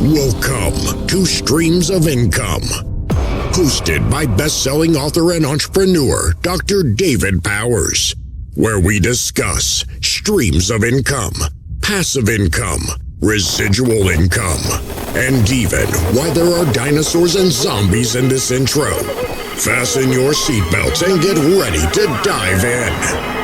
Welcome to Streams of Income, hosted by best-selling author and entrepreneur Dr. David Powers, where we discuss streams of income, passive income, residual income, and even why there are dinosaurs and zombies in this intro. Fasten your seatbelts and get ready to dive in.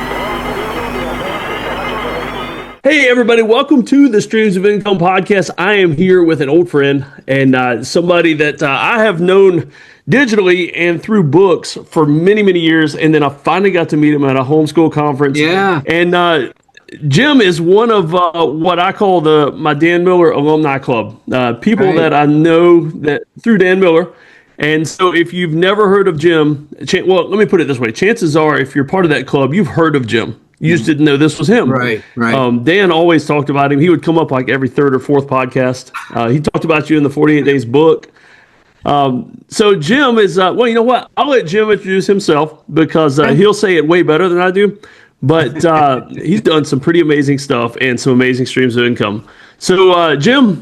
Hey everybody, welcome to the Streams of Income podcast. I am here with an old friend and somebody that I have known digitally and through books for many, many years. And then I finally got to meet him at a homeschool conference. Yeah. And Jim is one of what I call my Dan Miller Alumni Club. People that I know that through Dan Miller. And so if you've never heard of Jim, well, let me put it this way. Chances are, if you're part of that club, you've heard of Jim. You just didn't know this was him. Right. Dan always talked about him. He would come up like every third or fourth podcast. He talked about you in the 48 Days book. So Jim is, well, you know what? I'll let Jim introduce himself because he'll say it way better than I do. But he's done some pretty amazing stuff and some amazing streams of income. So Jim,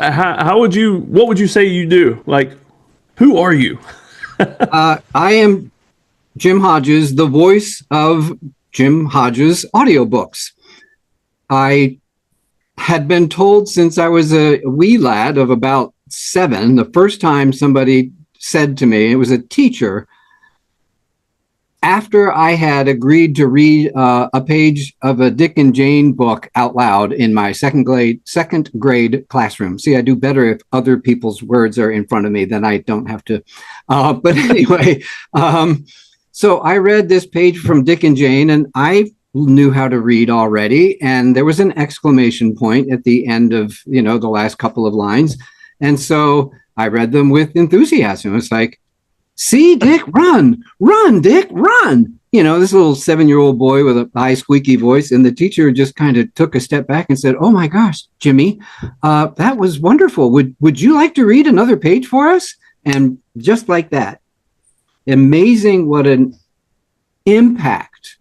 what would you say you do? Like, who are you? I am Jim Hodges, the voice of Jim Hodges Audiobooks. I had been told since I was a wee lad of about 7, the first time somebody said to me, it was a teacher, after I had agreed to read a page of a Dick and Jane book out loud in my second grade classroom. See, I do better if other people's words are in front of me, then I don't have to. But anyway, so I read this page from Dick and Jane, and I knew how to read already. And there was an exclamation point at the end of, the last couple of lines. And so I read them with enthusiasm. It's like, see, Dick, run, Dick, run. This little 7-year-old boy with a high squeaky voice. And the teacher just kind of took a step back and said, oh my gosh, Jimmy, that was wonderful. Would you like to read another page for us? And just like that. Amazing what an impact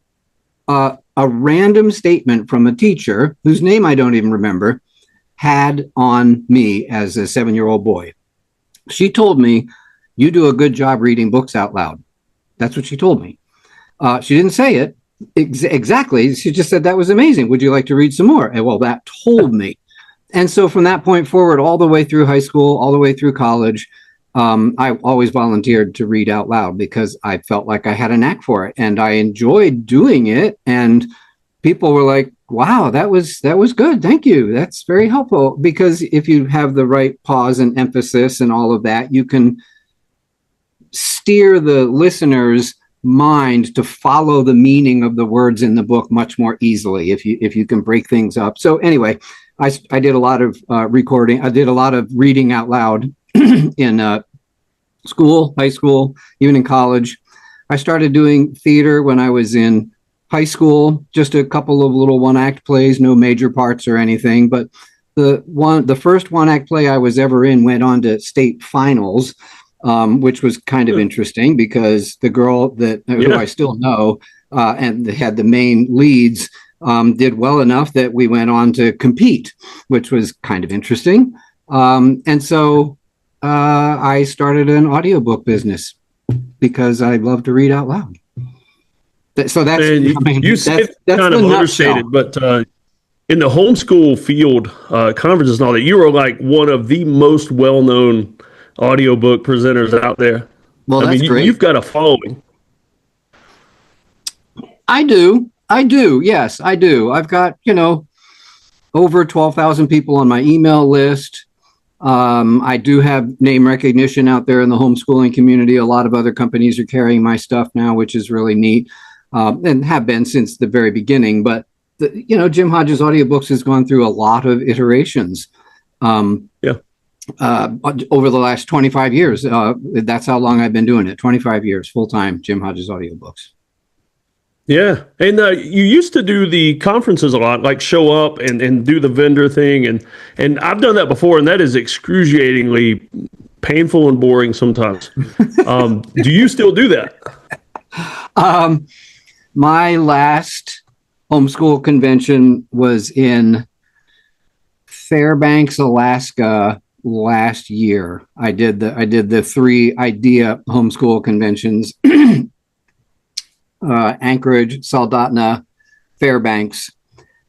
a random statement from a teacher, whose name I don't even remember, had on me as a 7-year-old boy. She told me, you do a good job reading books out loud. That's what she told me. She didn't say it exactly. She just said, that was amazing. Would you like to read some more? And well, that told me. And so from that point forward, all the way through high school, all the way through college, I always volunteered to read out loud because I felt like I had a knack for it and I enjoyed doing it. And people were like, wow, that was good. Thank you. That's very helpful. Because if you have the right pause and emphasis and all of that, you can steer the listener's mind to follow the meaning of the words in the book much more easily if you can break things up. So anyway, I did a lot of recording. I did a lot of reading out loud in school, high school, even in college. I started doing theater when I was in high school, just a couple of little one-act plays, no major parts or anything. But the first one-act play I was ever in went on to state finals, which was kind of interesting because the girl who I still know and had the main leads did well enough that we went on to compete, which was kind of interesting. And so I started an audiobook business because I love to read out loud. So that's, you said that's kind of understated, but in the homeschool field, conferences and all that, you are like one of the most well-known audiobook presenters out there. Well, that's great. You've got a following. I do. Yes, I do. I've got, over 12,000 people on my email list. I do have name recognition out there in the homeschooling community. A lot of other companies are carrying my stuff now, which is really neat, and have been since the very beginning. But, Jim Hodges Audiobooks has gone through a lot of iterations over the last 25 years. That's how long I've been doing it, 25 years, full-time Jim Hodges Audiobooks. Yeah. And you used to do the conferences a lot, like show up and do the vendor thing. And I've done that before, and that is excruciatingly painful and boring sometimes. Do you still do that? My last homeschool convention was in Fairbanks, Alaska, last year. I did the 3 idea homeschool conventions, Anchorage, Soldotna, Fairbanks,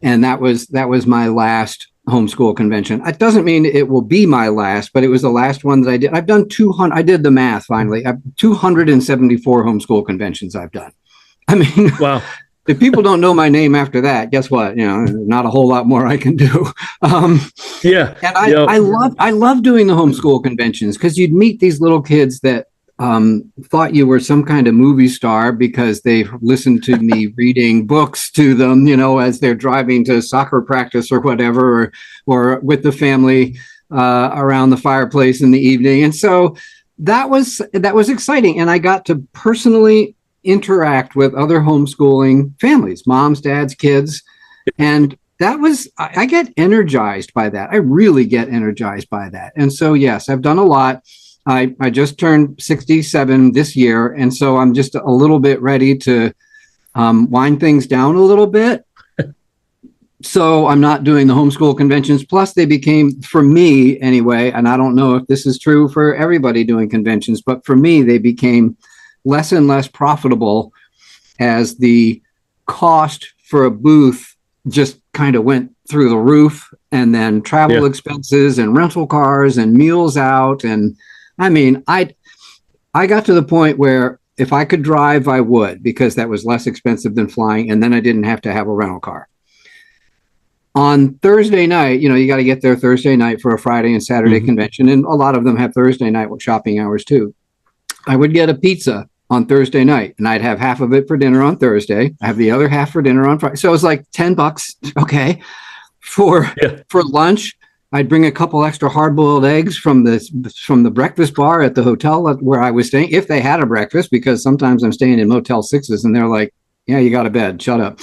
and that was my last homeschool convention. It doesn't mean it will be my last, but it was the last one that I did. I've done 200. I did the math finally. 274 homeschool conventions I've done. I mean, wow. If people don't know my name after that, guess what? Not a whole lot more I can do. Yeah. And I love doing the homeschool conventions because you'd meet these little kids that thought you were some kind of movie star because they listened to me reading books to them, as they're driving to soccer practice or whatever, or with the family around the fireplace in the evening. And so that was exciting. And I got to personally interact with other homeschooling families, moms, dads, kids. And I get energized by that. I really get energized by that. And so, yes, I've done a lot. I just turned 67 this year. And so I'm just a little bit ready to wind things down a little bit. So I'm not doing the homeschool conventions. Plus they became, for me anyway, and I don't know if this is true for everybody doing conventions, but for me, they became less and less profitable as the cost for a booth just kind of went through the roof, and then travel expenses and rental cars and meals out. And I mean, I got to the point where if I could drive, I would, because that was less expensive than flying. And then I didn't have to have a rental car. On Thursday night, you got to get there Thursday night for a Friday and Saturday convention. And a lot of them have Thursday night shopping hours too. I would get a pizza on Thursday night, and I'd have half of it for dinner on Thursday. I have the other half for dinner on Friday. So it was like $10. Okay. For lunch, I'd bring a couple extra hard-boiled eggs from the breakfast bar at the hotel where I was staying, if they had a breakfast, because sometimes I'm staying in Motel 6s and they're like, yeah, you got a bed. Shut up.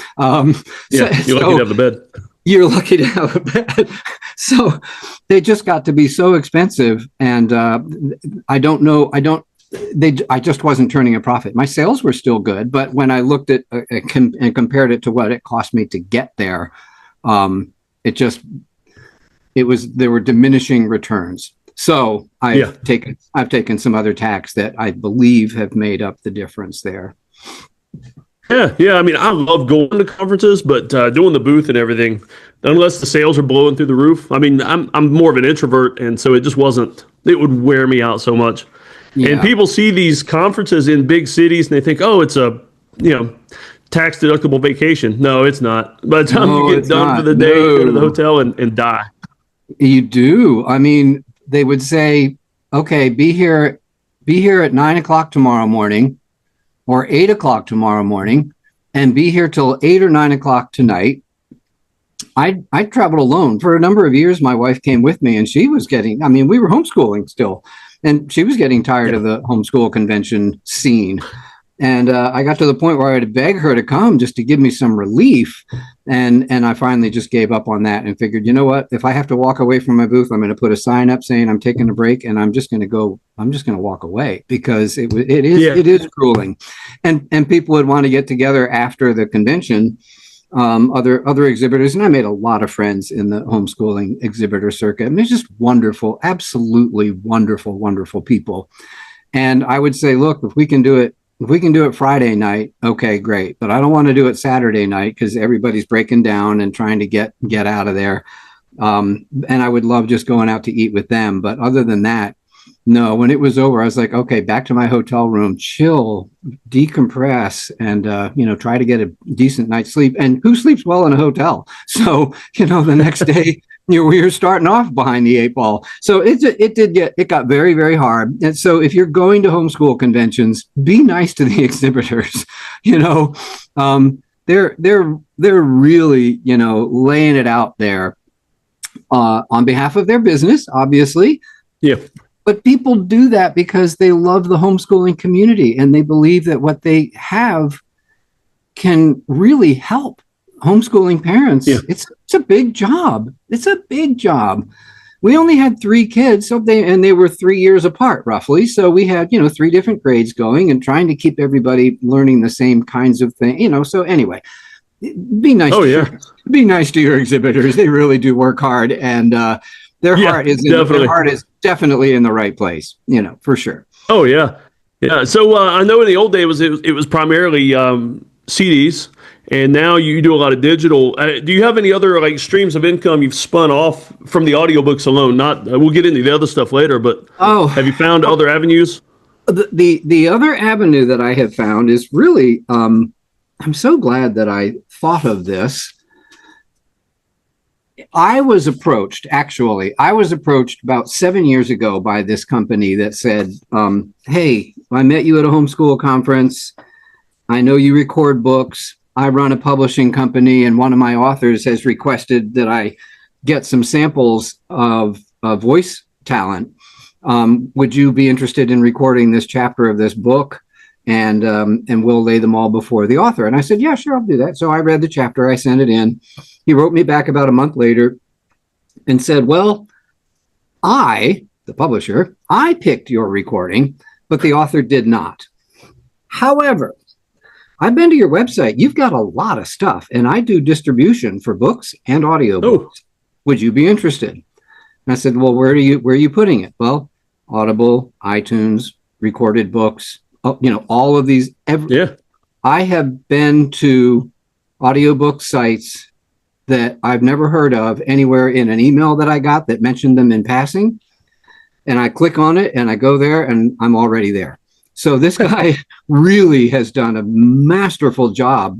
You're lucky to have the bed. You're lucky to have a bed. So they just got to be so expensive. And I just wasn't turning a profit. My sales were still good, but when I looked at and compared it to what it cost me to get there, there were diminishing returns. So I've taken some other tacks that I believe have made up the difference there. Yeah. I mean, I love going to conferences, but doing the booth and everything, unless the sales are blowing through the roof. I mean, I'm more of an introvert, and so it would wear me out so much. Yeah. And people see these conferences in big cities and they think, oh, it's a, tax deductible vacation. No, it's not. By the time you get done for the day, you go to the hotel and die. You do. I mean, they would say, okay, be here at 9:00 tomorrow morning or 8:00 tomorrow morning, and be here till 8 or 9 o'clock tonight. I traveled alone for a number of years. My wife came with me, and she was we were homeschooling still. And she was getting tired of the homeschool convention scene. And I got to the point where I had to beg her to come just to give me some relief. And I finally just gave up on that and figured, you know what? If I have to walk away from my booth, I'm going to put a sign up saying I'm taking a break, and I'm just going to walk away, because it is grueling. And people would want to get together after the convention, other exhibitors, and I made a lot of friends in the homeschooling exhibitor circuit. I mean, it's just wonderful, absolutely wonderful, wonderful people. And I would say, look, if we can do it Friday night, okay, great. But I don't want to do it Saturday night because everybody's breaking down and trying to get out of there. And I would love just going out to eat with them. But other than that, no, when it was over, I was like, okay, back to my hotel room, chill, decompress, and, try to get a decent night's sleep. And who sleeps well in a hotel? So, the next day, you're starting off behind the 8 ball. So it got very, very hard. And so if you're going to homeschool conventions, be nice to the exhibitors. They're really, laying it out there on behalf of their business, obviously. Yeah. But people do that because they love the homeschooling community, and they believe that what they have can really help homeschooling parents. Yeah. It's a big job. It's a big job. We only had 3 kids, they were 3 years apart roughly. So we had, 3 different grades going and trying to keep everybody learning the same kinds of things, so anyway, be nice. Be nice to your exhibitors. They really do work hard. And their Yeah, heart is definitely. their heart is definitely in the right place, for sure. Oh yeah, yeah. So I know in the old days it was primarily CDs, and now you do a lot of digital. Do you have any other like streams of income you've spun off from the audiobooks alone? Not we'll get into the other stuff later, but have you found other avenues? The other avenue that I have found is really, I'm so glad that I thought of this. I was approached about 7 years ago by this company that said, hey, I met you at a homeschool conference. I know you record books. I run a publishing company, and one of my authors has requested that I get some samples of voice talent. Would you be interested in recording this chapter of this book? And we'll lay them all before the author. And I said, yeah, sure, I'll do that. So I read the chapter, I sent it in. He wrote me back about a month later and said, well, the publisher, I picked your recording, but the author did not. However, I've been to your website. You've got a lot of stuff, and I do distribution for books and audiobooks. Oh. Would you be interested? And I said, well, where are you putting it? Well, Audible, iTunes, recorded books, all of these. I have been to audiobook sites that I've never heard of anywhere in an email that I got that mentioned them in passing. And I click on it and I go there and I'm already there. So this guy really has done a masterful job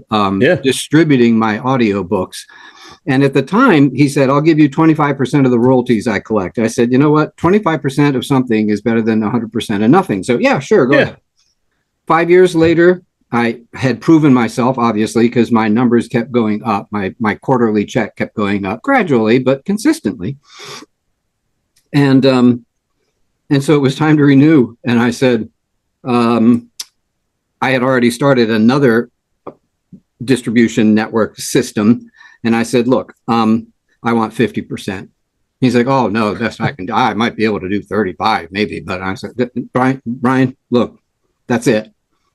distributing my audiobooks. And at the time, he said, I'll give you 25% of the royalties I collect. I said, you know what? 25% of something is better than 100% of nothing. So yeah, sure, go ahead. 5 years later, I had proven myself, obviously, because my numbers kept going up. My quarterly check kept going up gradually, but consistently. And so it was time to renew. And I said, I had already started another distribution network system. And I said, look, I want 50%. He's like, oh, no, I might be able to do 35 maybe. But I said, Brian, look, that's it.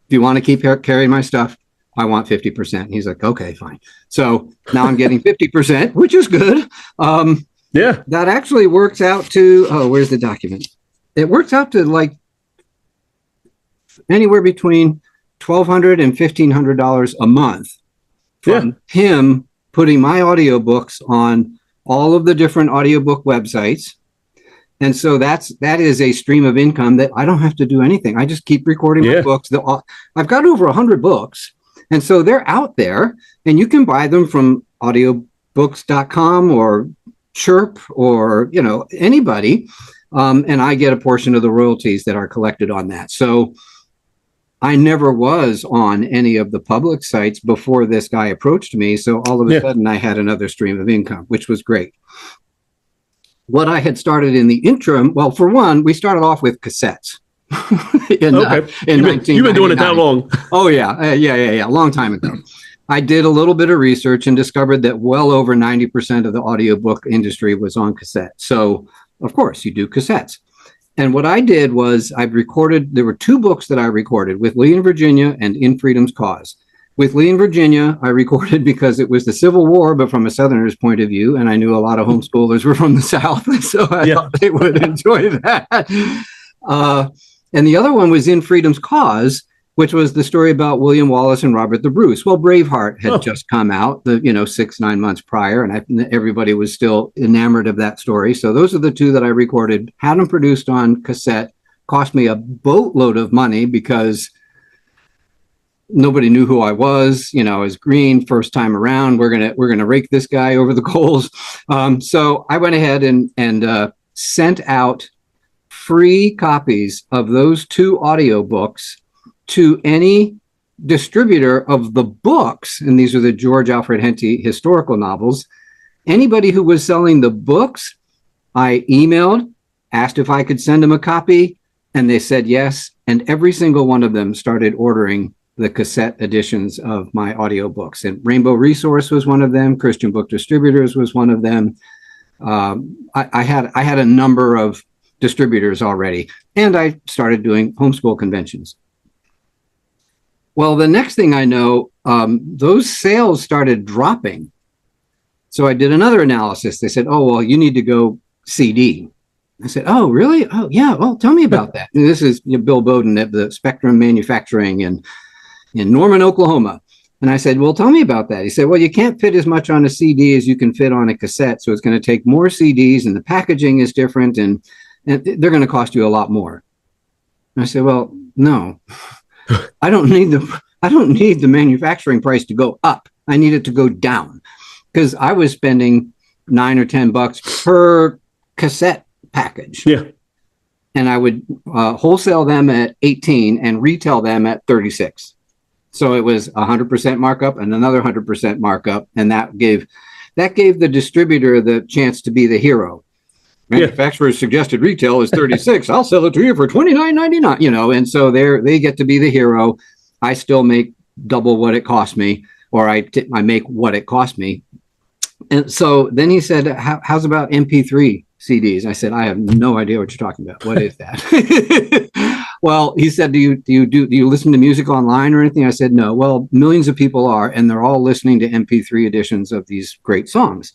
If you want to keep carrying my stuff, I want 50%. He's like, okay, fine. So now I'm getting 50%, which is good. That actually works out to, where's the document? It works out to like anywhere between $1,200 and $1,500 a month from him putting my audiobooks on all of the different audiobook websites. And so that is a stream of income that I don't have to do anything. I just keep recording my books. I've got over 100 books. And so they're out there and you can buy them from audiobooks.com or Chirp or, anybody. And I get a portion of the royalties that are collected on that. So I never was on any of the public sites before this guy approached me. So all of a sudden I had another stream of income, which was great. What I had started in the interim, well, for one, we started off with cassettes. in 1999. You've been doing it that long. Oh, yeah. A long time ago. I did a little bit of research and discovered that well over 90% of the audiobook industry was on cassette. So, of course, you do cassettes. And what I did was there were two books that I recorded, With Lee in Virginia and In Freedom's Cause. With Lee in Virginia, I recorded because it was the Civil War, but from a Southerner's point of view, and I knew a lot of homeschoolers were from the South, so I thought they would enjoy that. And the other one was In Freedom's Cause, which was the story about William Wallace and Robert the Bruce. Well, Braveheart had just come out, 6-9 months prior, and everybody was still enamored of that story. So those are the two that I recorded, had them produced on cassette, cost me a boatload of money because nobody knew who I was. I was green first time around. We're gonna rake this guy over the coals. So I went ahead and sent out free copies of those two audiobooks to any distributor of the books, and these are the George Alfred Henty historical novels. Anybody who was selling the books, I emailed, asked if I could send them a copy, and they said yes. And every single one of them started ordering the cassette editions of my audiobooks. And Rainbow Resource was one of them. Christian Book Distributors was one of them. I had a number of distributors already, and I started doing homeschool conventions. Well, the next thing I know, those sales started dropping. So I did another analysis. They said, oh, well, you need to go CD. I said, oh, really? Oh, yeah. Well, tell me about that. And this is Bill Bowden at the Spectrum Manufacturing in Norman, Oklahoma. And I said, well, tell me about that. He said, well, you can't fit as much on a CD as you can fit on a cassette. So it's going to take more CDs and the packaging is different and they're going to cost you a lot more. And I said, well, no, I don't need the manufacturing price to go up. I need it to go down because I was spending $9 or $10 per cassette package. Yeah. And I would wholesale them at 18 and retail them at 36. So it was 100% markup and another 100% markup. And that gave the distributor the chance to be the hero. Manufacturer's suggested retail is 36. I'll sell it to you for $29.99, and so they get to be the hero. I still make double what it cost me, or I make what it cost me. And so then he said, how's about MP3 CDs? I said, I have no idea what you're talking about. What is that? Well, he said, do you listen to music online or anything? I said, no. Well, millions of people are, and they're all listening to MP3 editions of these great songs.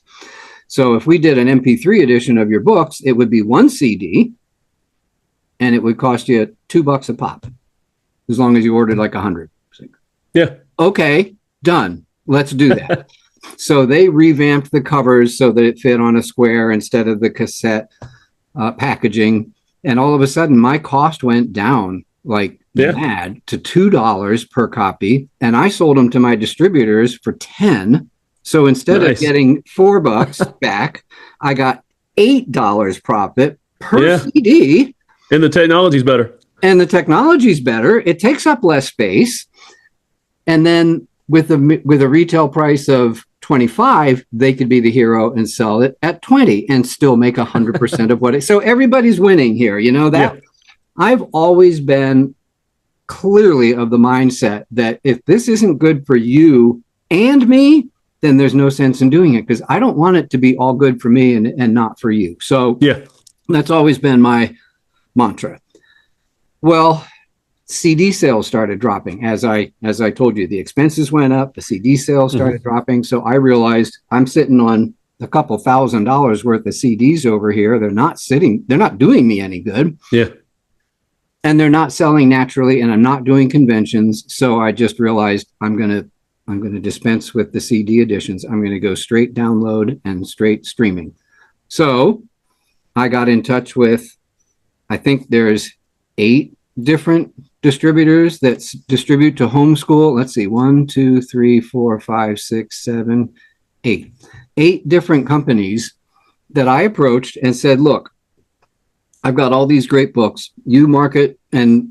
So if we did an MP3 edition of your books, it would be one CD and it would cost you $2 a pop, as long as you ordered like 100. Yeah. Okay, done. Let's do that. So they revamped the covers so that it fit on a square instead of the cassette packaging. And all of a sudden my cost went down like mad to $2 per copy. And I sold them to my distributors for 10. So instead of getting $4 back, I got $8 profit per CD. And the technology's better. It takes up less space. And then with a retail price of 25, they could be the hero and sell it at 20 and still make 100% of what it. So everybody's winning here. You know that. Yeah. I've always been clearly of the mindset that if this isn't good for you and me, then there's no sense in doing it because I don't want it to be all good for me and not for you. So that's always been my mantra. Well, CD sales started dropping. As I told you, the expenses went up, the CD sales started dropping. So I realized I'm sitting on a couple $1,000s worth of CDs over here. They're not doing me any good. Yeah. And they're not selling naturally, and I'm not doing conventions. So I just realized I'm going to dispense with the CD editions. I'm going to go straight download and straight streaming. So I got in touch with, I think there's 8 different distributors that distribute to homeschool. Let's see, 1, 2, 3, 4, 5, 6, 7, 8. 8 different companies that I approached and said, look, I've got all these great books. You market and,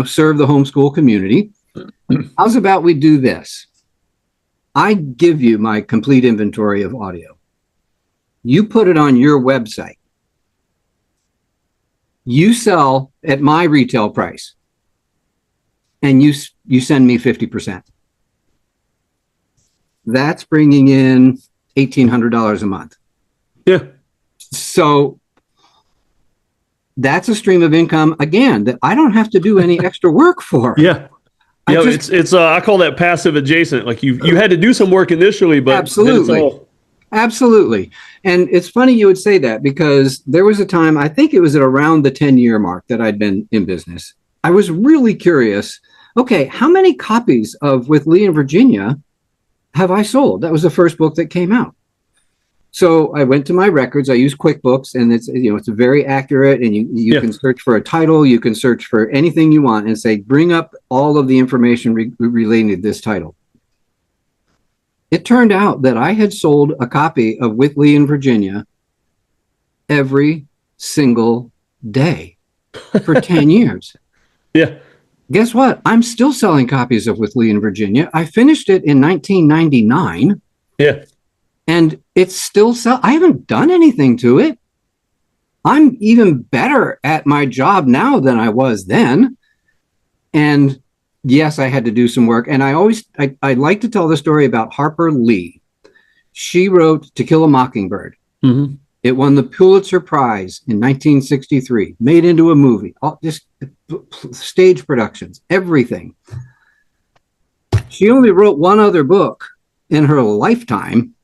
serve the homeschool community. How's about we do this? I give you my complete inventory of audio. You put it on your website. You sell at my retail price. And you send me 50%. That's bringing in $1,800 a month. Yeah. So that's a stream of income, again, that I don't have to do any extra work for. Yeah. It's I call that passive adjacent. Like you had to do some work initially, but Absolutely. And it's funny you would say that because there was a time, I think it was at around the 10-year mark that I'd been in business. I was really curious. Okay, how many copies of With Lee in Virginia have I sold? That was the first book that came out. So I went to my records. I use QuickBooks, and it's very accurate. And you can search for a title. You can search for anything you want and say, bring up all of the information relating to this title. It turned out that I had sold a copy of With Lee in Virginia every single day for 10 years. Yeah. Guess what? I'm still selling copies of With Lee in Virginia. I finished it in 1999. Yeah. And it's still I haven't done anything to it. I'm even better at my job now than I was then. And yes, I had to do some work. And I like to tell the story about Harper Lee. She wrote To Kill a Mockingbird. Mm-hmm. It won the Pulitzer Prize in 1963, made into a movie, just stage productions, everything. She only wrote one other book in her lifetime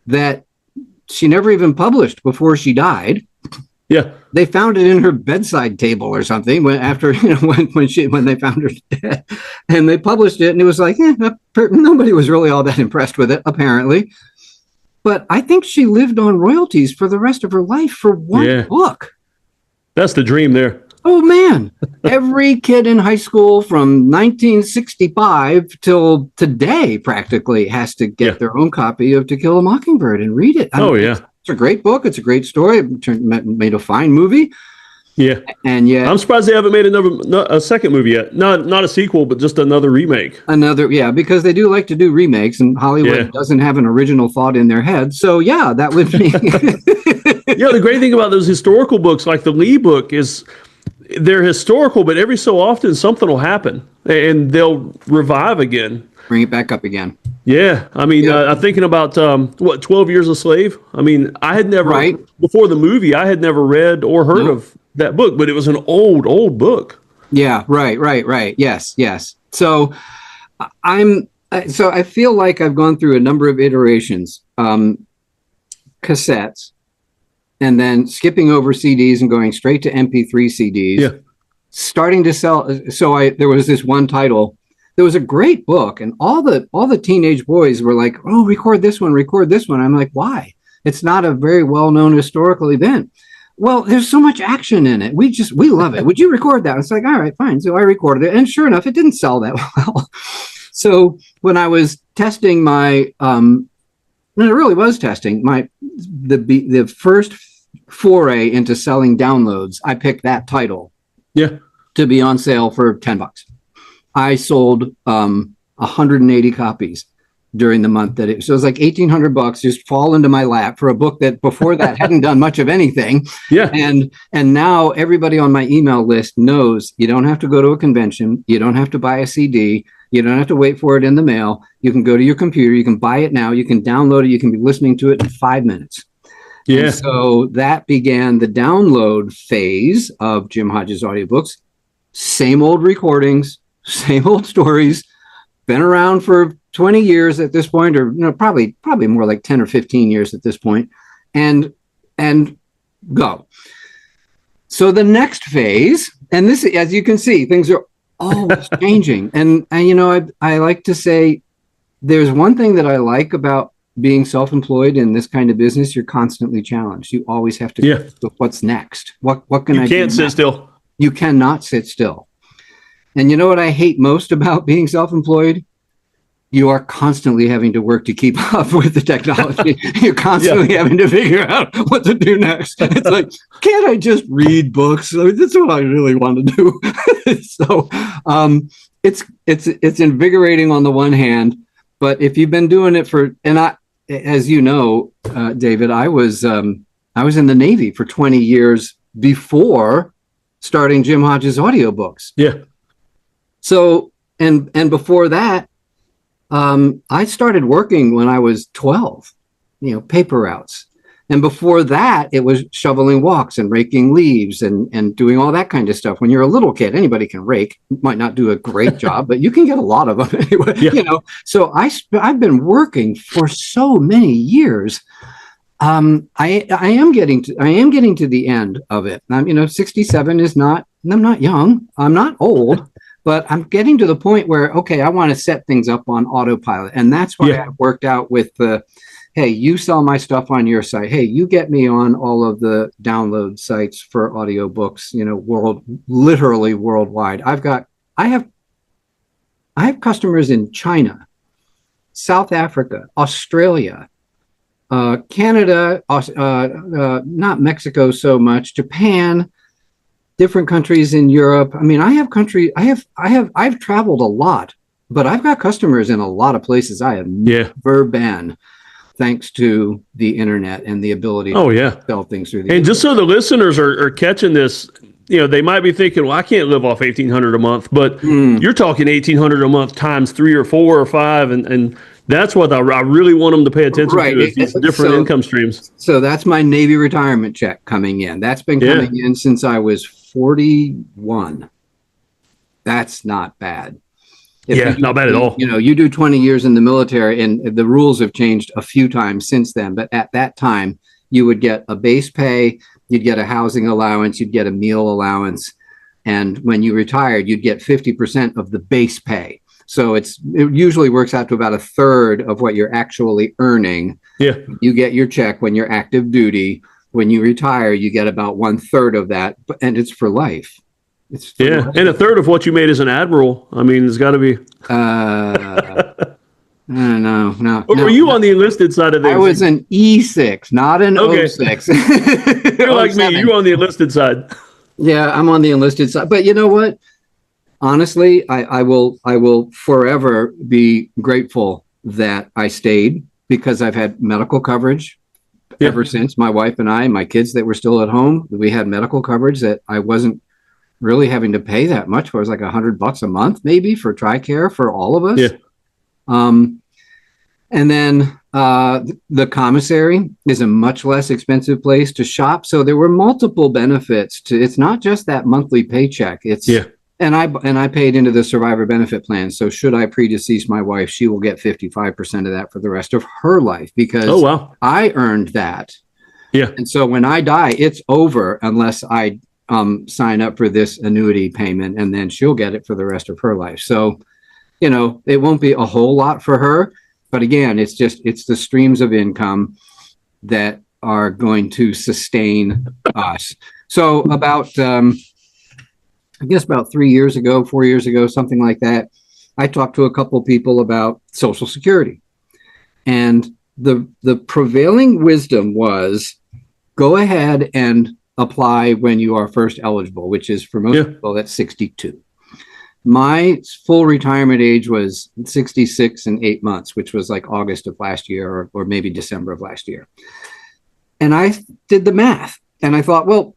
that she never even published before she died. Yeah. They found it in her bedside table or something when they found her dead, and they published it, and it was like, nobody was really all that impressed with it, apparently. But I think she lived on royalties for the rest of her life for one book. That's the dream there. Oh, man. Every kid in high school from 1965 till today practically has to get their own copy of To Kill a Mockingbird and read it. It's a great book. It's a great story. It made a fine movie. Yeah. And yet, I'm surprised they haven't made a second movie yet. Not a sequel, but just another remake. Because they do like to do remakes, and Hollywood doesn't have an original thought in their head. So, that would be. The great thing about those historical books, like the Lee book, is they're historical, but every so often something will happen and they'll revive again. Bring it back up again. Yeah. I mean, I'm thinking about, 12 Years a Slave? I mean, I had never, before the movie, I had never read or heard of that book, but it was an old book. Yeah, right. Yes. So I feel like I've gone through a number of iterations, cassettes, and then skipping over CDs and going straight to MP3 CDs, starting to sell. So there was this one title. There was a great book, and all the teenage boys were like, "Oh, record this one." I'm like, "Why? It's not a very well-known historical event." Well, there's so much action in it. We love it. Would you record that? It's like, all right, fine. So I recorded it, and sure enough, it didn't sell that well. So when I was testing my, and it really was testing the first foray into selling downloads, I picked that title to be on sale for $10. I sold 180 copies during the month so it was like $1,800 just fall into my lap for a book that before that hadn't done much of anything. And now everybody on my email list knows you don't have to go to a convention, you don't have to buy a CD, you don't have to wait for it in the mail. You can go to your computer, you can buy it now, you can download it, you can be listening to it in 5 minutes. And so that began the download phase of Jim Hodges audiobooks. Same old recordings, same old stories, been around for 20 years at this point, or probably more like 10 or 15 years at this point, and go. So the next phase, and this, as you can see, things are always changing. And I like to say there's one thing that I like about being self-employed in this kind of business. You're constantly challenged. You always have to go, what's next? What can I do? You can't sit still. You cannot sit still. And you know what I hate most about being self-employed? You are constantly having to work to keep up with the technology. You're constantly having to figure out what to do next. It's like, can't I just read books? I mean, that's what I really want to do. So it's invigorating on the one hand, but if you've been doing it as you know, David, I was in the Navy for 20 years before starting Jim Hodges audiobooks. Yeah. So, and before that, I started working when I was 12, paper routes. And before that, it was shoveling walks and raking leaves and doing all that kind of stuff. When you're a little kid, anybody can rake. Might not do a great job, but you can get a lot of them anyway. So I've been working for so many years. I am getting to the end of it. 67 is not. I'm not young. I'm not old. But I'm getting to the point where, okay, I want to set things up on autopilot. And that's why I worked out with hey, you sell my stuff on your site. Hey, you get me on all of the download sites for audiobooks, literally worldwide. I have customers in China, South Africa, Australia, Canada, not Mexico so much, Japan, different countries in Europe. I mean, I've traveled a lot, but I've got customers in a lot of places I have never been, thanks to the internet and the ability to sell things through the internet. Just so the listeners are catching this, they might be thinking, well, I can't live off $1,800 a month, but you're talking $1,800 a month times 3 or 4 or 5, and that's what I really want them to pay attention to, is these different income streams. So that's my Navy retirement check coming in. That's been coming in since I was 41. That's not bad. Not bad at all. You do 20 years in the military, and the rules have changed a few times since then. But at that time, you would get a base pay you'd get a housing allowance, you'd get a meal allowance. And when you retired, you'd get 50% of the base pay. So it usually works out to about a third of what you're actually earning. Yeah. You get your check when you're active duty. When you retire, you get about 1/3 of that, and it's for life. It's for life. And a third of what you made as an admiral. I mean, it's got to be. No. Or were you on the enlisted side of things? I was an E6, not an O6. You're like me. You're on the enlisted side. Yeah, I'm on the enlisted side. But you know what? Honestly, I will forever be grateful that I stayed, because I've had medical coverage ever since. My wife and I, my kids that were still at home, we had medical coverage that I wasn't really having to pay that much for. It was like $100 a month, maybe, for TRICARE for all of us. Yeah. And then the commissary is a much less expensive place to shop. So there were multiple benefits to it's not just that monthly paycheck. It's and I paid into the survivor benefit plan. So should I predecease my wife, she will get 55% of that for the rest of her life, because I earned that. Yeah. And so when I die, it's over unless I sign up for this annuity payment, and then she'll get it for the rest of her life. So, you know, it won't be a whole lot for her. But again, it's the streams of income that are going to sustain us. So about, I guess about 4 years ago, something like that, I talked to a couple of people about Social Security. And the prevailing wisdom was, go ahead and apply when you are first eligible, which is for most people, that's 62. My full retirement age was 66 and 8 months, which was like August of last year, or maybe December of last year. And I did the math, and I thought, well,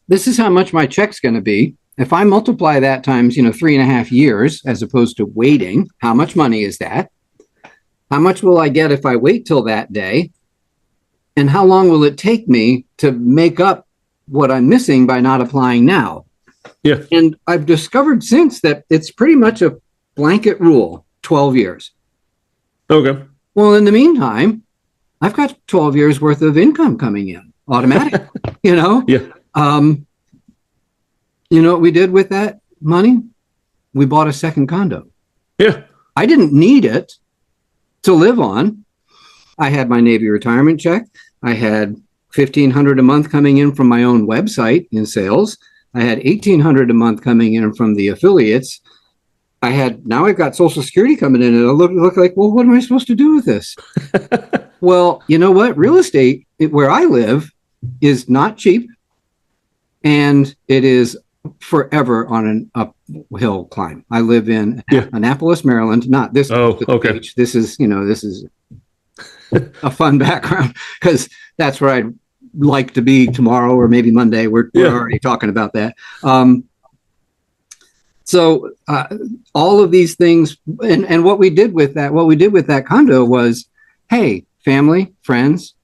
this is how much my check's going to be. If I multiply that times, 3.5 years, as opposed to waiting, how much money is that? How much will I get if I wait till that day? And how long will it take me to make up what I'm missing by not applying now? Yeah. And I've discovered since that it's pretty much a blanket rule, 12 years. Okay. Well, in the meantime, I've got 12 years worth of income coming in automatic, Yeah. You know what we did with that money? We bought a second condo. Yeah. I didn't need it to live on. I had my Navy retirement check. I had $1,500 a month coming in from my own website in sales. I had $1,800 a month coming in from the affiliates. Now I've got Social Security coming in, and I look like, well, what am I supposed to do with this? Well, you know what? Real estate where I live is not cheap, and it is forever on an uphill climb. I live in Annapolis, Maryland, not this. Beach. This is a fun background, because that's where I'd like to be tomorrow, or maybe Monday. We're already talking about that. So all of these things, and what we did with that condo was, hey, family, friends,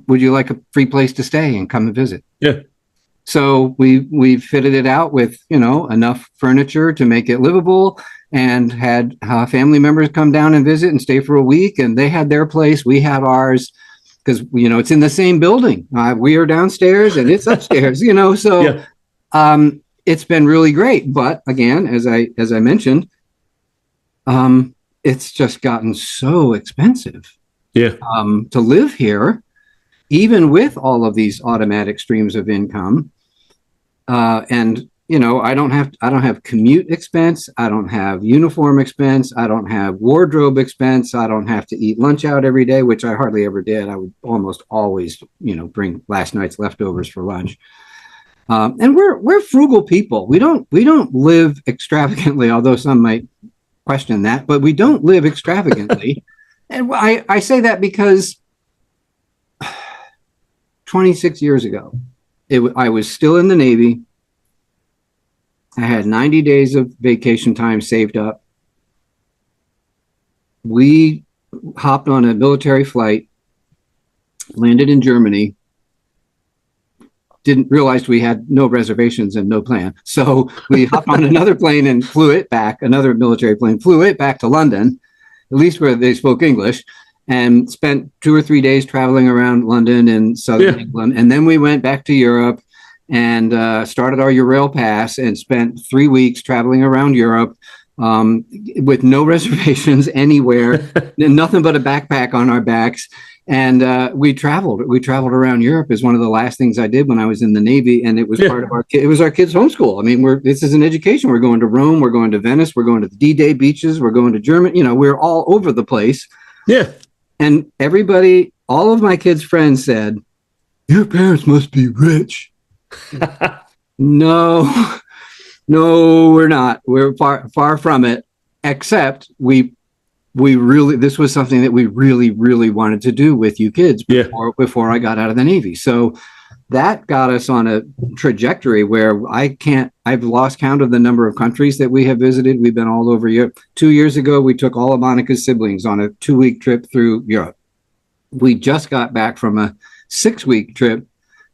would you like a free place to stay and come and visit? Yeah. So we fitted it out with, enough furniture to make it livable, and had family members come down and visit and stay for a week, and they had their place, we had ours, because it's in the same building. We are downstairs and it's upstairs, so it's been really great. But again, as I mentioned, it's just gotten so expensive to live here, even with all of these automatic streams of income. And I don't have commute expense. I don't have uniform expense. I don't have wardrobe expense. I don't have to eat lunch out every day, which I hardly ever did. I would almost always, bring last night's leftovers for lunch. And we're frugal people. We don't live extravagantly, although some might question that, but we don't live extravagantly. And I say that because 26 years ago, I was still in the Navy. I had 90 days of vacation time saved up. We hopped on a military flight, landed in Germany, didn't realize we had no reservations and no plan. So we hopped on another plane and flew it back, another military plane, flew it back to London, at least where they spoke English. and spent 2 or 3 days traveling around London and southern England. And then we went back to Europe and started our Eurail Pass and spent 3 weeks traveling around Europe with no reservations anywhere, nothing but a backpack on our backs. And we traveled around Europe is one of the last things I did when I was in the Navy. And it was part of our kids' homeschool. I mean, this is an education. We're going to Rome, we're going to Venice, we're going to the D-Day beaches, we're going to Germany, we're all over the place. Yeah. And everybody, all of my kids' friends said, your parents must be rich. No, we're not. We're far from it, except we really, this was something that we really, really wanted to do with you kids before I got out of the Navy. So that got us on a trajectory where I've lost count of the number of countries that we have visited. We've been all over Europe. 2 years ago, we took all of Monica's siblings on a 2-week trip through Europe. We just got back from a 6-week trip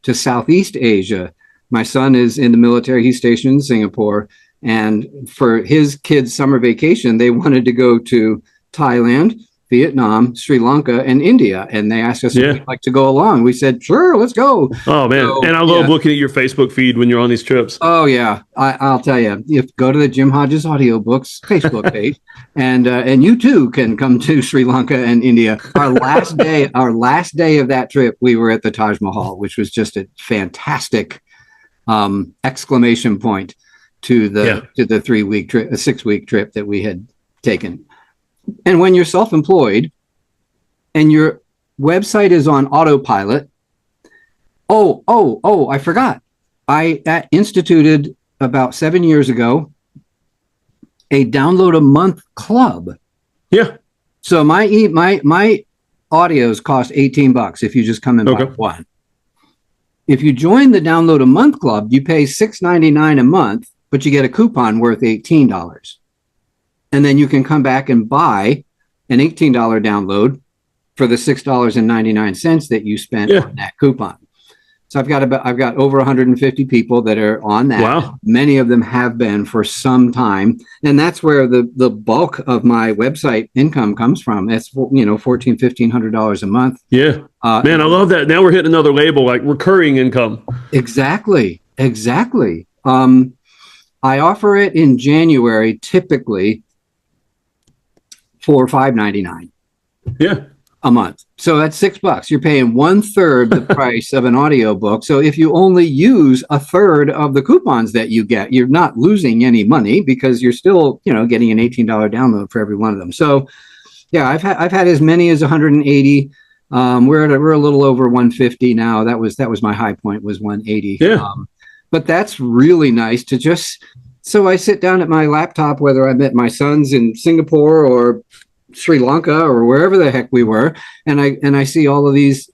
to Southeast Asia. My son is in the military. He's stationed in Singapore. And for his kids' summer vacation, they wanted to go to Thailand, Vietnam, Sri Lanka, and India. And they asked us if we'd like to go along. We said, sure, let's go. Oh, man. So, and I love looking at your Facebook feed when you're on these trips. Oh, yeah. I'll tell you, go to the Jim Hodges Audiobooks Facebook page, and you too can come to Sri Lanka and India. Our last day of that trip, we were at the Taj Mahal, which was just a fantastic exclamation point to the 3-week trip, a 6-week trip that we had taken. And when you're self-employed and your website is on autopilot, I forgot. I instituted about 7 years ago a download a month club. Yeah. So my audios cost $18 if you just come and buy one. If you join the download a month club, you pay $6.99 a month, but you get a coupon worth $18. And then you can come back and buy an $18 download for the $6.99 that you spent on that coupon. So I've got over 150 people that are on that. Wow. Many of them have been for some time. And that's where the bulk of my website income comes from. It's, $1,400, $1,500 a month. Yeah. Man, I love that. Now we're hitting another label, like recurring income. Exactly. I offer it in January, typically for $5.99. Yeah. A month. So that's $6. You're paying 1/3 the price of an audiobook. So if you only use 1/3 of the coupons that you get, you're not losing any money because you're still, getting an $18 download for every one of them. So yeah, I've had as many as 180. We're a little over 150 now. That was my high point, was 180. Yeah. But that's really nice to just, so I sit down at my laptop, whether I'm at my son's in Singapore or Sri Lanka or wherever the heck we were, and I see all of these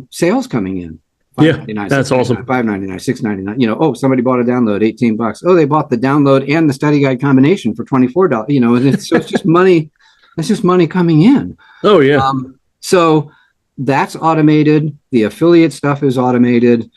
sales coming in. That's awesome. $5.99, $6.99. Somebody bought a download, $18. Oh, they bought the download and the study guide combination for $24. And it's just money. That's just money coming in. Oh yeah. So that's automated. The affiliate stuff is automated.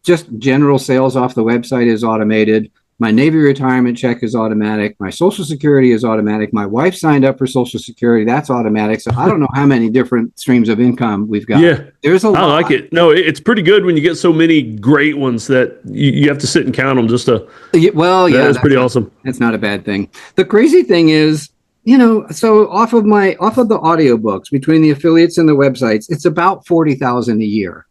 Just general sales off the website is automated. My Navy retirement check is automatic. My Social Security is automatic. My wife signed up for Social Security. That's automatic. So I don't know how many different streams of income we've got. Yeah, there's a lot. I like it. No, it's pretty good when you get so many great ones that you have to sit and count them just to. Well, yeah, that's pretty awesome. That's not a bad thing. The crazy thing is, so off of the audiobooks, between the affiliates and the websites, it's about $40,000 a year.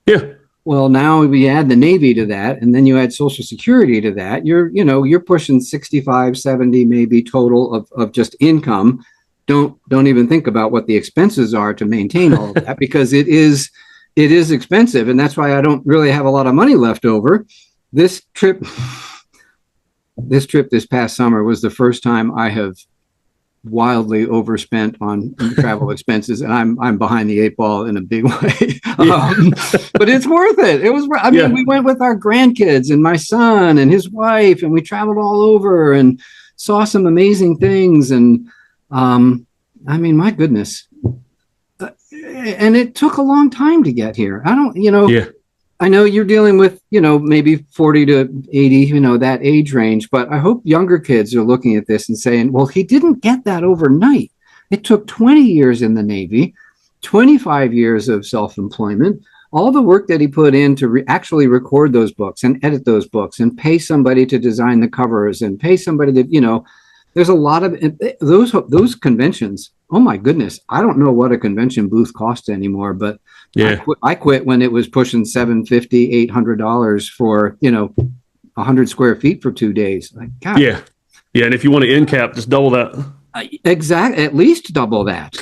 Yeah. Well, now we add the Navy to that, and then you add Social Security to that. You're pushing 65, 70 maybe total of just income. Don't even think about what the expenses are to maintain all of that because it is expensive, and that's why I don't really have a lot of money left over. This trip this past summer was the first time I have wildly overspent on travel expenses, and I'm behind the 8 ball in a big way. But it's worth it. It was. We went with our grandkids and my son and his wife, and we traveled all over and saw some amazing things. And my goodness. And it took a long time to get here. I know you're dealing with, maybe 40 to 80, that age range, but I hope younger kids are looking at this and saying, well, he didn't get that overnight. It took 20 years in the Navy, 25 years of self-employment, all the work that he put in to actually record those books and edit those books and pay somebody to design the covers and pay somebody that, there's a lot of those conventions. Oh my goodness. I don't know what a convention booth costs anymore, but yeah, I quit when it was pushing $750, $800 for, 100 square feet for 2 days. Like, God. Yeah. And if you want to end cap, just double that. Exactly. At least double that.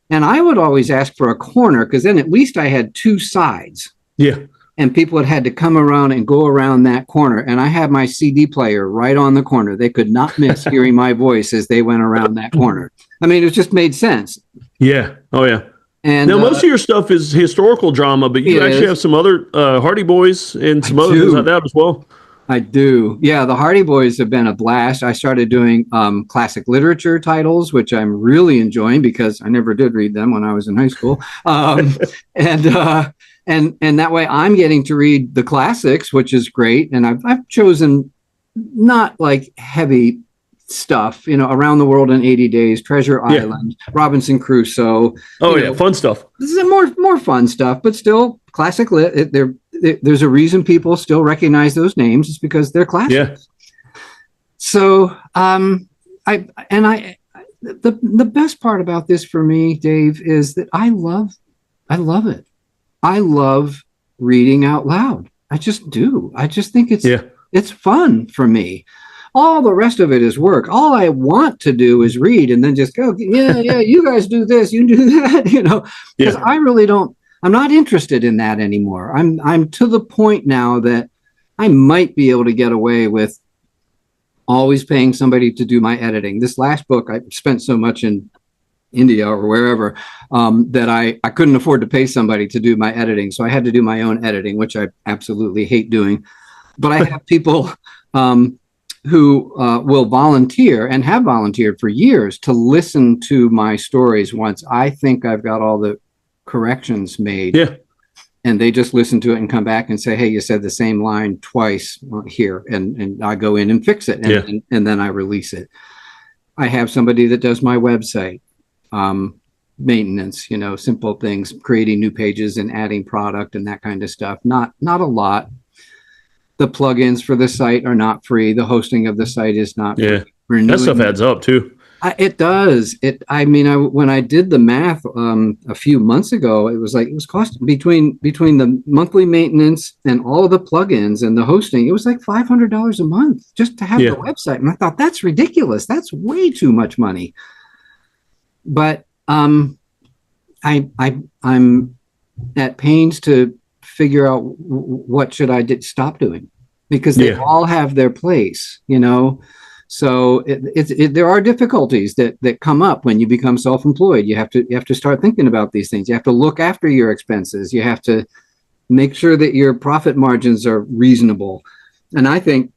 And I would always ask for a corner because then at least I had two sides. Yeah. And people had to come around and go around that corner. And I had my CD player right on the corner. They could not miss hearing my voice as they went around that corner. I mean, it just made sense. Yeah. Oh, yeah. And now, most of your stuff is historical drama, but you actually have some other Hardy Boys and some other things like that as well. I do. Yeah, the Hardy Boys have been a blast. I started doing classic literature titles, which I'm really enjoying because I never did read them when I was in high school. And that way I'm getting to read the classics, which is great. And I've chosen not like heavy stuff, Around the World in 80 Days, Treasure Island, Robinson Crusoe. Fun stuff. This is more fun stuff, but still classic lit. There's a reason people still recognize those names. It's because they're classics. Yeah. So, the best part about this for me, Dave, is that I love it. I love reading out loud. I just do. I just think it's fun for me. All the rest of it is work. All I want to do is read and then just go, you guys do this, you do that, because I really don't. I'm not interested in that anymore. I'm to the point now that I might be able to get away with always paying somebody to do my editing. This last book, I spent so much in India or wherever that I couldn't afford to pay somebody to do my editing. So I had to do my own editing, which I absolutely hate doing. But I have people who will volunteer and have volunteered for years to listen to my stories once I think I've got all the corrections made. Yeah. And they just listen to it and come back and say, hey, you said the same line twice here. And I go in and fix it. And then I release it. I have somebody that does my website maintenance, simple things, creating new pages and adding product and that kind of stuff. Not a lot. The plugins for the site are not free. The hosting of the site is not free. That stuff adds up too. It does. When I did the math a few months ago, it was costing between the monthly maintenance and all the plugins and the hosting, it was like $500 a month just to have the website. And I thought, that's ridiculous. That's way too much money. But I'm at pains to figure out what should I stop doing, because they all have their place, So there are difficulties that come up when you become self-employed. You have to start thinking about these things. You have to look after your expenses. You have to make sure that your profit margins are reasonable. And I think,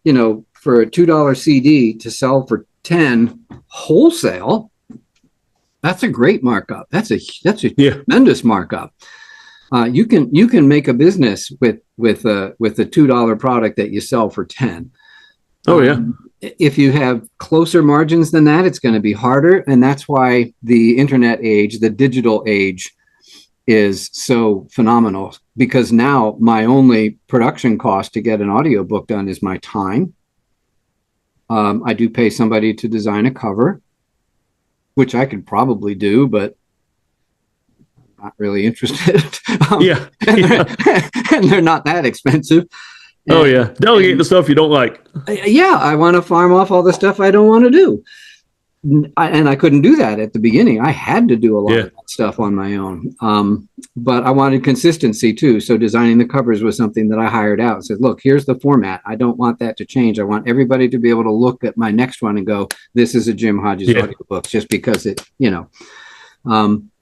for a $2 CD to sell for 10 wholesale, that's a great markup. That's a tremendous markup. You can make a business with a $2 product that you sell for 10. Oh yeah. If you have closer margins than that, it's going to be harder. And that's why the internet age, the digital age, is so phenomenal, because now my only production cost to get an audiobook done is my time. I do pay somebody to design a cover, which I could probably do, but I'm not really interested. And they're not that expensive. Delegate the stuff you don't like. I want to farm off all the stuff I don't want to do. And I couldn't do that at the beginning. I had to do a lot of that stuff on my own. But I wanted consistency too. So designing the covers was something that I hired out. Said, look, here's the format. I don't want that to change. I want everybody to be able to look at my next one and go, this is a Jim Hodges audiobook, just because it,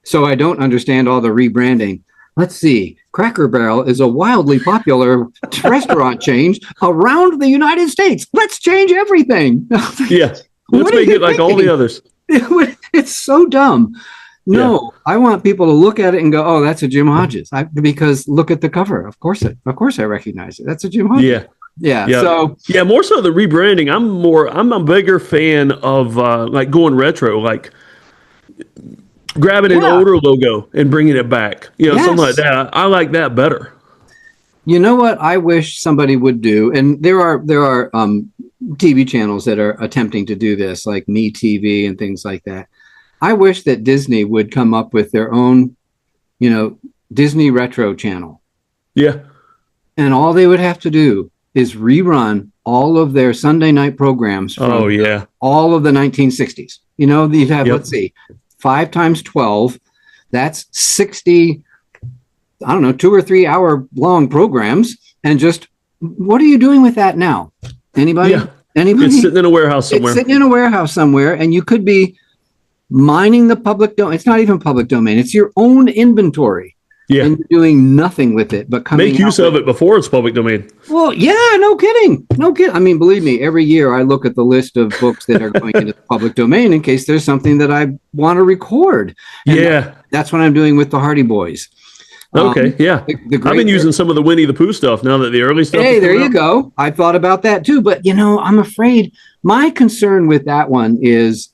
so I don't understand all the rebranding. Let's see. Cracker Barrel is a wildly popular restaurant chain around the United States. Let's change everything. Let's make it like all the others. It's so dumb. No, I want people to look at it and go, "Oh, that's a Jim Hodges." Because look at the cover. Of course, I recognize it. That's a Jim Hodges. Yeah. So more so the rebranding. I'm a bigger fan of like going retro. Like grabbing an older logo and bringing it back. You know, Yes. something like that. I like that better. You know what I wish somebody would do, and there are TV channels that are attempting to do this, like Me TV and things like that. I wish that Disney would come up with their own, you know, Disney Retro channel. Yeah. And all they would have to do is rerun all of their Sunday night programs from all of the 1960s. You know, you'd have, let's see, 5 times 12. That's 60, I don't know, 2 or 3 hour long programs. And just, what are you doing with that now? Anybody? Yeah. Anybody? It's sitting in a warehouse somewhere. It's sitting in a warehouse somewhere, and you could be mining the public domain. It's not even public domain. It's your own inventory. Yeah. And you're doing nothing with it but coming Make use of it before it's public domain. Well, yeah, no kidding. No kidding. I mean, believe me, every year I look at the list of books that are going into the public domain in case there's something that I want to record. And that's what I'm doing with the Hardy Boys. Okay, I've been using some of the Winnie the Pooh stuff now that the early stuff. Hey, there you go. I thought about that too. But, you know, I'm afraid my concern with that one is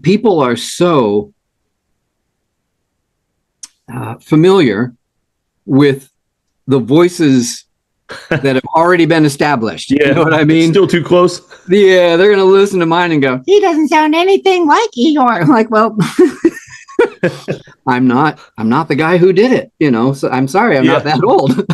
people are so familiar with the voices that have already been established. You know what I mean? Still too close. Yeah, they're going to listen to mine and go, he doesn't sound anything like Igor. I'm like, well, I'm not the guy who did it, you know, so I'm sorry, I'm not that old.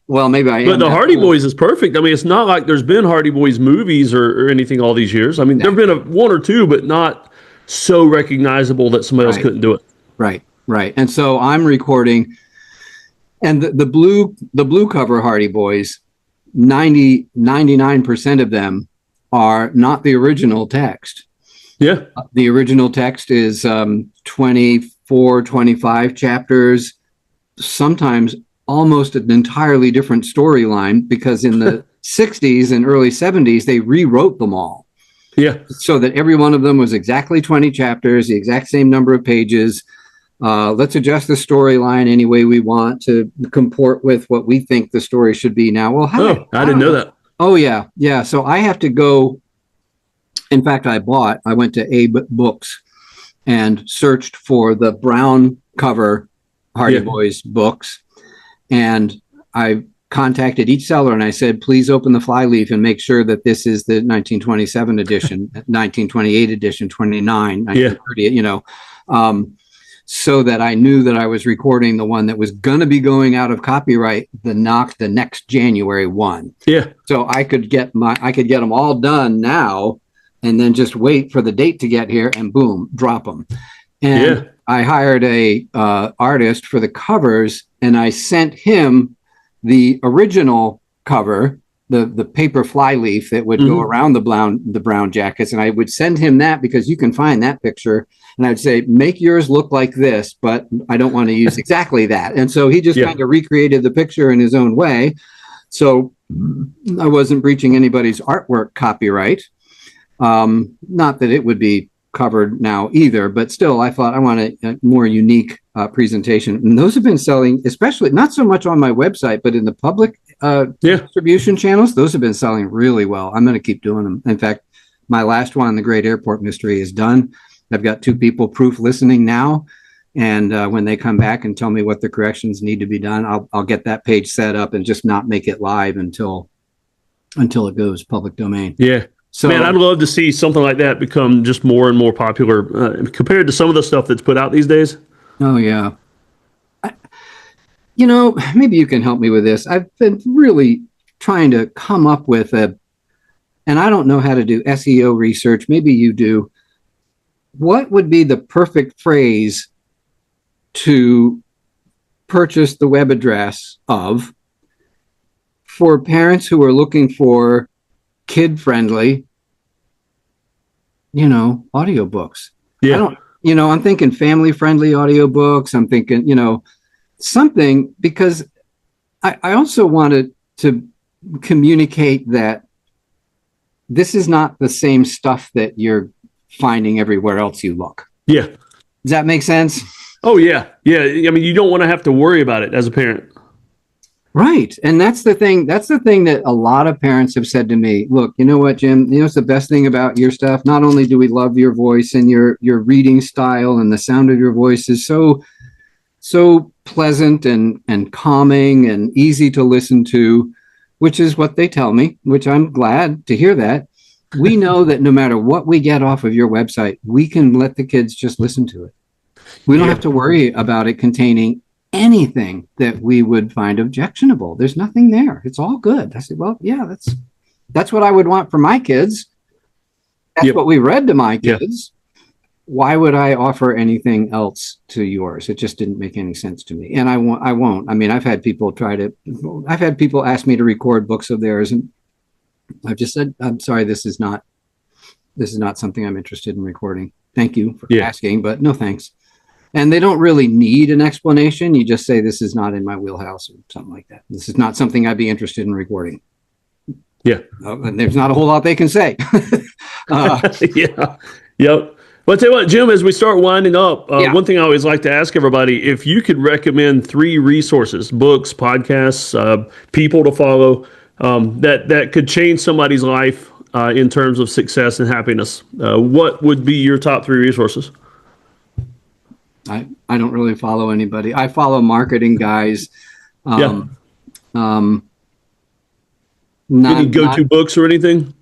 Well, maybe I am. But the Hardy Boys is perfect. I mean, it's not like there's been Hardy Boys movies or anything all these years. I mean, there have been one or two, but not so recognizable that somebody else couldn't do it. Right. And so I'm recording, and the blue cover Hardy Boys, 99% of them are not the original text. Yeah. The original text is 24, 25 chapters, sometimes almost an entirely different storyline, because in the 60s and early 70s, they rewrote them all. Yeah. So that every one of them was exactly 20 chapters, the exact same number of pages. Let's adjust the storyline any way we want to comport with what we think the story should be now. Well, I didn't know that. Oh, yeah. Yeah. So I have to go. In fact, I went to Books and searched for the brown cover Hardy Boys books. And I contacted each seller and I said, please open the flyleaf and make sure that this is the 1927 edition, 1928 edition, 29, 1930, you know, so that I knew that I was recording the one that was going to be going out of copyright the next January 1. Yeah. So I could get them all done now, and then just wait for the date to get here and boom, drop them. And I hired a artist for the covers, and I sent him the original cover, the paper flyleaf that would go around the brown jackets. And I would send him that because you can find that picture. And I'd say, make yours look like this, but I don't want to use exactly that. And so he just kind of recreated the picture in his own way. So I wasn't breaching anybody's artwork copyright. Not that it would be covered now either, but still, I thought I want a more unique presentation. And those have been selling, especially not so much on my website, but in the public distribution channels. Those have been selling really well. I'm going to keep doing them. In fact, my last one, The Great Airport Mystery, is done. I've got 2 people proof listening now. And when they come back and tell me what the corrections need to be done, I'll get that page set up and just not make it live until it goes public domain. Yeah. So, man, I'd love to see something like that become just more and more popular compared to some of the stuff that's put out these days. Oh, yeah. Maybe you can help me with this. I've been really trying to come up with and I don't know how to do SEO research. Maybe you do. What would be the perfect phrase to purchase the web address of for parents who are looking for kid-friendly, audiobooks? Yeah. I'm thinking family-friendly audiobooks. I'm thinking, something, because I also wanted to communicate that this is not the same stuff that you're finding everywhere else you look. Yeah. Does that make sense? Oh, yeah. Yeah. I mean, you don't want to have to worry about it as a parent. Right. And that's the thing. That's the thing that a lot of parents have said to me. Look, you know what, Jim? You know, it's the best thing about your stuff. Not only do we love your voice and your reading style, and the sound of your voice is so pleasant and calming and easy to listen to, which is what they tell me, which I'm glad to hear that. We know that no matter what we get off of your website, we can let the kids just listen to it. We don't have to worry about it containing anything that we would find objectionable. There's nothing there. It's all good. I said, well, yeah, that's what I would want for my kids. That's what we read to my kids. Why would I offer anything else to yours? It just didn't make any sense to me. And I won't. I mean, I've had people ask me to record books of theirs, and I've just said, I'm sorry, this is not something I'm interested in recording. Thank you for asking, but no thanks. And they don't really need an explanation. You just say, this is not in my wheelhouse or something like that. This is not something I'd be interested in recording. Yeah. And there's not a whole lot they can say. Yeah. Yep. Well, I'll tell you what, Jim, as we start winding up, one thing I always like to ask everybody, if you could recommend 3 resources, books, podcasts, people to follow, that could change somebody's life in terms of success and happiness, what would be your top 3 resources? I don't really follow anybody. I follow marketing guys. Any go-to books or anything?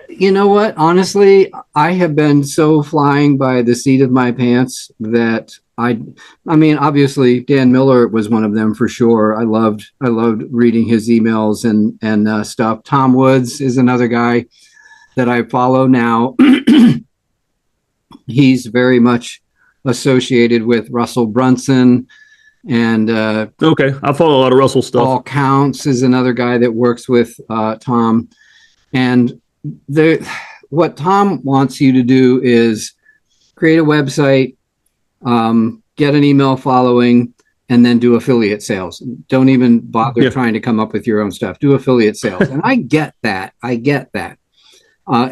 You know what? Honestly, I have been so flying by the seat of my pants that I mean, obviously Dan Miller was one of them for sure. I loved reading his emails and stuff. Tom Woods is another guy that I follow now. He's very much associated with Russell Brunson, and okay, I follow a lot of Russell stuff. Paul Counts is another guy that works with Tom, and what Tom wants you to do is create a website, get an email following, and then do affiliate sales. Don't even bother trying to come up with your own stuff. Do affiliate sales, and I get that.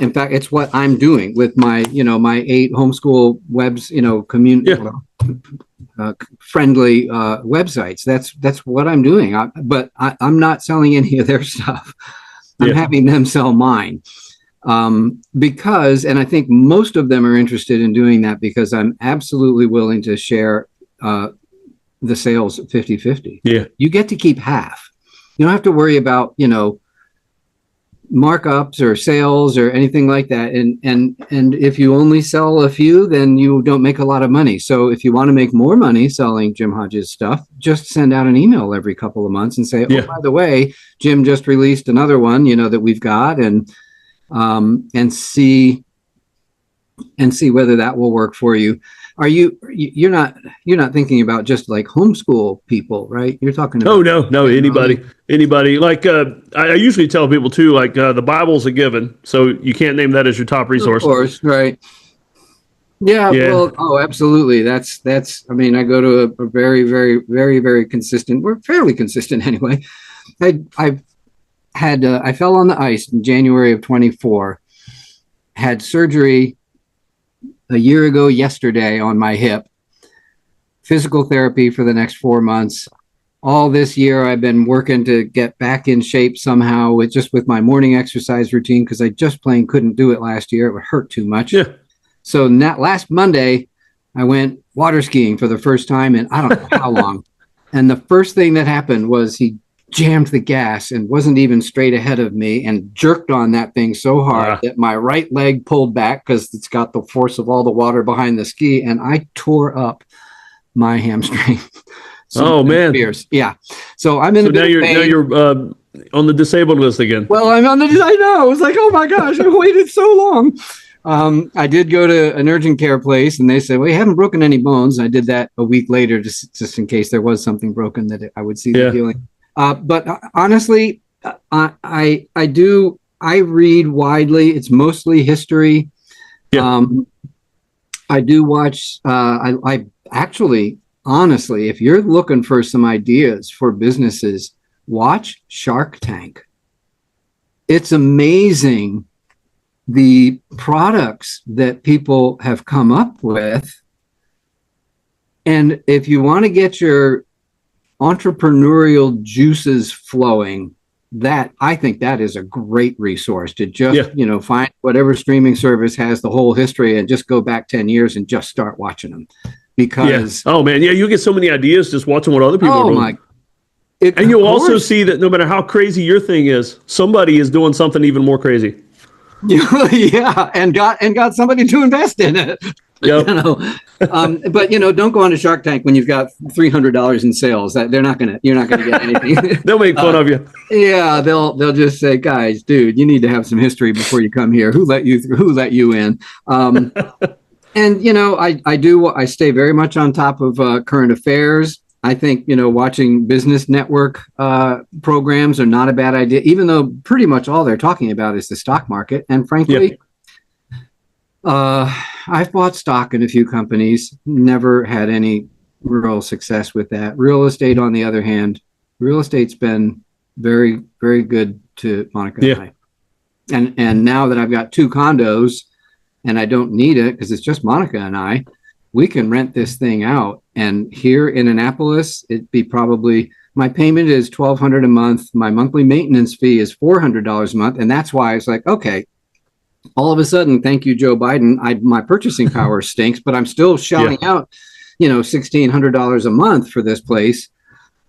In fact, it's what I'm doing with my 8 homeschool webs, community friendly websites. That's what I'm doing. But I'm not selling any of their stuff. I'm having them sell mine because, and I think most of them are interested in doing that because I'm absolutely willing to share the sales 50-50. Yeah, you get to keep half. You don't have to worry about markups or sales or anything like that, and if you only sell a few, then you don't make a lot of money. So if you want to make more money selling Jim Hodges stuff, just send out an email every couple of months and say, oh, by the way, Jim just released another one that we've got, and see whether that will work for you. You're not thinking about just like homeschool people, right? You're talking about no, anybody. Like I usually tell people too, like the Bible's a given, so you can't name that as your top resource. Of course, right? Yeah. Well, absolutely. That's. I mean, I go to a very, very, very, very consistent. We're fairly consistent anyway. I fell on the ice in January of 24. Had surgery a year ago yesterday on my hip, physical therapy for the next 4 months. All this year I've been working to get back in shape somehow with my morning exercise routine, because I just plain couldn't do it last year. It would hurt too much. Yeah. So last Monday I went water skiing for the first time in I don't know how long. And the first thing that happened was he jammed the gas and wasn't even straight ahead of me and jerked on that thing so hard that my right leg pulled back because it's got the force of all the water behind the ski, and I tore up my hamstring. Oh man. Fierce. Yeah. So I'm in a bit of pain. Now you're on the disabled list again. Well, I know. It's like, oh my gosh, I waited so long. I did go to an urgent care place, and they said, well, you haven't broken any bones. I did that a week later just in case there was something broken that I would see the healing. But honestly, I read widely. It's mostly history. Yeah. I do watch. I actually, honestly, if you're looking for some ideas for businesses, watch Shark Tank. It's amazing the products that people have come up with. And if you want to get your entrepreneurial juices flowing, that I think that is a great resource to just, find whatever streaming service has the whole history and just go back 10 years and just start watching them. Because oh man, you get so many ideas just watching what other people are doing. And you'll also see that no matter how crazy your thing is, somebody is doing something even more crazy. Yeah, and got somebody to invest in it. Yep. But don't go on to Shark Tank when you've got $300 in sales. That you're not gonna get anything. They'll make fun of you. Yeah, they'll just say, guys, dude, you need to have some history before you come here. Who let you in? And I stay very much on top of current affairs. I think watching business network programs are not a bad idea, even though pretty much all they're talking about is the stock market. And frankly, I've bought stock in a few companies, never had any real success with that. Real estate, on the other hand, real estate's been very, very good to Monica and I. And now that I've got 2 condos and I don't need it because it's just Monica and I, we can rent this thing out. And here in Annapolis, it'd be probably, my payment is $1,200 a month. My monthly maintenance fee is $400 a month. And that's why it's like, okay, all of a sudden, thank you, Joe Biden, my purchasing power stinks, but I'm still shelling out, $1,600 a month for this place.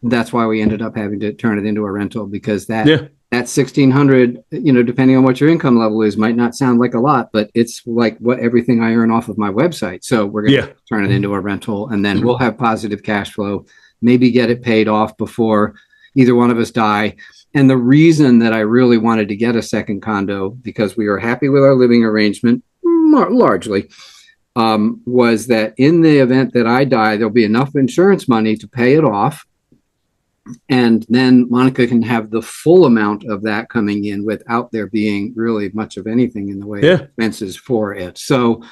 That's why we ended up having to turn it into a rental, because that $1,600, depending on what your income level is, might not sound like a lot, but it's like what everything I earn off of my website. So we're going to turn it into a rental, and then we'll have positive cash flow, maybe get it paid off before either one of us die. And the reason that I really wanted to get a second condo, because we were happy with our living arrangement, largely, was that in the event that I die, there'll be enough insurance money to pay it off. And then Monica can have the full amount of that coming in without there being really much of anything in the way of expenses for it. So,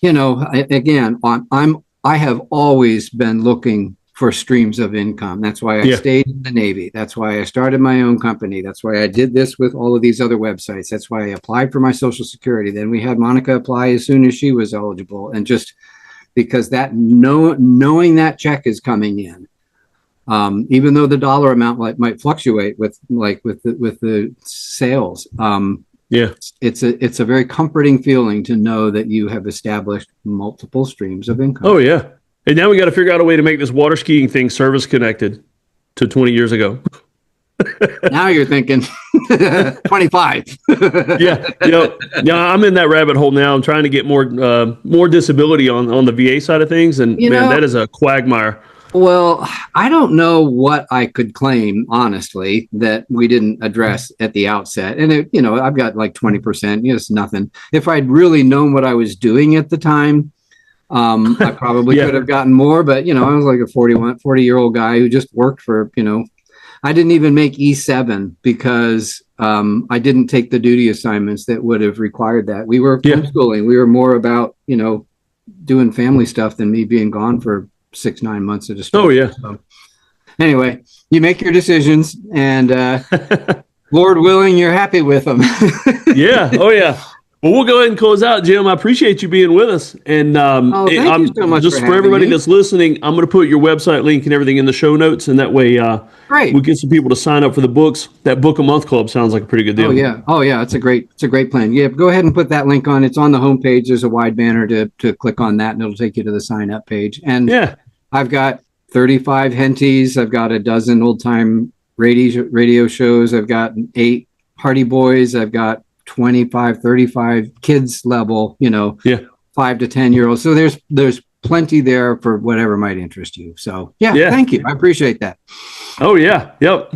I have always been looking for streams of income. That's why I stayed in the Navy. That's why I started my own company. That's why I did this with all of these other websites. That's why I applied for my Social Security. Then we had Monica apply as soon as she was eligible. And just because that knowing that check is coming in, even though the dollar amount might fluctuate with the sales, it's a very comforting feeling to know that you have established multiple streams of income. Oh yeah. And now we got to figure out a way to make this water skiing thing service connected to 20 years ago. Now you're thinking 25. I'm in that rabbit hole now. I'm trying to get more disability on the VA side of things. And that is a quagmire. Well, I don't know what I could claim, honestly, that we didn't address at the outset. And, I've got like 20%. It's nothing. If I'd really known what I was doing at the time, I probably could have gotten more. But, I was like a 40-year-old guy who just worked for, I didn't even make E7 because I didn't take the duty assignments that would have required that. We were homeschooling. We were more about, doing family stuff than me being gone for 6-9 months at a stretch. Oh yeah. So, anyway, you make your decisions, and Lord willing, you're happy with them. Yeah. Oh yeah. Well, we'll go ahead and close out, Jim. I appreciate you being with us. And thank you so much just for everybody that's listening, I'm going to put your website link and everything in the show notes, and that way we get some people to sign up for the books. That book a month club sounds like a pretty good deal. Oh yeah. It's a great plan. Yeah, go ahead and put that link on. It's on the homepage. There's a wide banner to click on that, and it'll take you to the sign up page. And I've got 35 Henties. I've got a dozen old time radio shows. I've got 8 Hardy Boys. I've got 25, 35 kids level, 5 to 10 year olds. So there's plenty there for whatever might interest you. So thank you. I appreciate that. Oh yeah. Yep.